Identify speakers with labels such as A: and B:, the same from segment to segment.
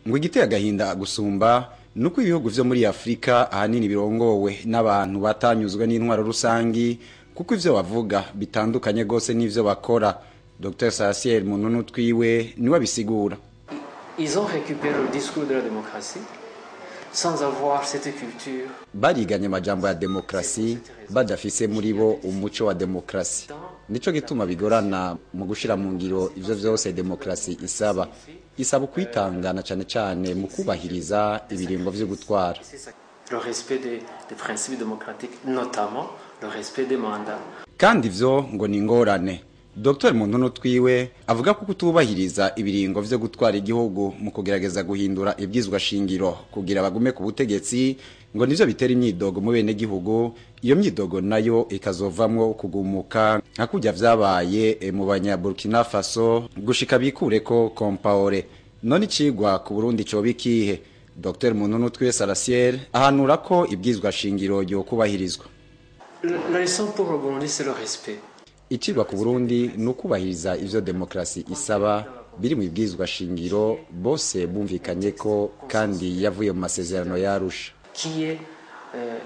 A: ngo igiteye agahinda gusumba nuko ibihugu vyo muri Afrika ahanini birongowe n'abantu batanyuzwe n'intwaro rusangi kuko ivyo bavuga bitandukanye gose n'ivyo bakora. Dr Sarasiel Mununu Twiwe niwe abisigura.
B: Ils ont récupéré le discours de la démocratie sans avoir cette culture.
A: Bariganye amajambo ya demokrasi badafise muri bo umuco wa demokrasi. Nico gituma bigorana mu gushira mu ngiro ivyo vyose demokrasi isaba kwitangana cyane cyane mu kubahiriza ibiringo vyo gutwara.
B: Le respect des principes démocratiques, notamment le respect des mandats.
A: Kandi ivyo ngo ni ngorane. Dr Mununu Twiwe avuga ko kutubahiriza ibiringo vyo gutwara igihugu mu kugerageza guhindura ibyizwa shingiro kugira bagume ku butegetsi ngo nivyo bitera imyidogo mu bene gihugu. Iyo myidogo nayo ikazovamwo kugumuka nka kujya vyabaye mu banya Burkina Faso gushika bikureko Compaoré. None icigwa ku Burundi cyo bikihe? Dr Mununu Twiwe Sarasiel ahanura ko ibyizwa shingiro ryo kubahirizwa.
B: La leçon pour le Burundi c'est le respect.
A: Icirwa ku Burundi nukubahiriza ivyo demokrasi isaba biri mu ibwizwa shingiro bose bumvikanye ko kandi yavuye mu masezerano ya Arusha.
B: Qui est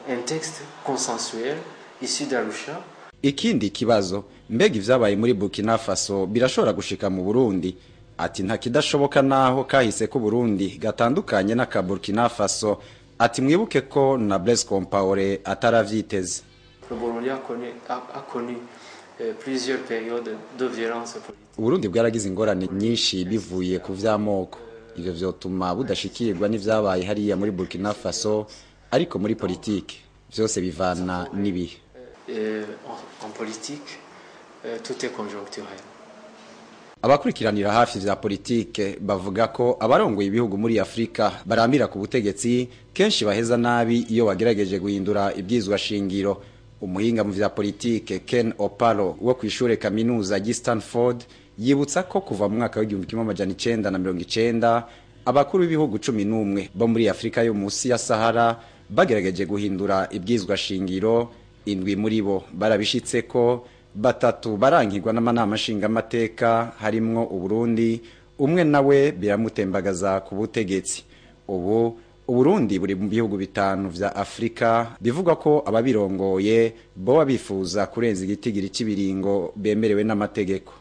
B: un texte consensuel issu d'Arusha.
A: Ikindi kibazo mbega ivyabaye muri Burkina Faso birashobora gushika mu Burundi. Ati nta kidashoboka naho kahise ko Burundi gatandukanye na ka Burkina Faso. Ati mwibuke ko na Blaise Compaoré ataravyiteze.
B: Le Burundi a connu plusieurs périodes de violence politique.
A: Burundi bwaragize ingorane nyinshi bivuye ku vy'amoko. Ivyo vyotuma budashikirwa n'ivyabaye hariya muri Burkina Faso ariko muri politike vyose bivana nibihe.
B: En politique tout est conjoncturel.
A: Abakurikiranira hafi vya politike bavuga ko abarongoye ibihugu muri Afrika barambira ku butegetsi kenshi baheza nabi iyo bagerageje guhindura ibyizwa shingiro. Umuhinga mu vya politike Ken Opalo wo kwishure kaminuza ya Stanford yibutsa ko kuva mu mwaka w'1990 abakuru b'ibihugu 11 bo muri Afrika yo musi ya Sahara bagerageje guhindura ibyizwa shingiro. 7 muri bo barabishitse ko 3 barankirwa n'amanama nshingamateka harimwo Uburundi, umwe nawe biramutembagaza ku butegetsi. Uburundi buri mu bihugu 5 vya Afrika bivugwa ko ababirongoye bo bifuza kurenza igitigiri cy'ibiringo bemerewe n'amategeko.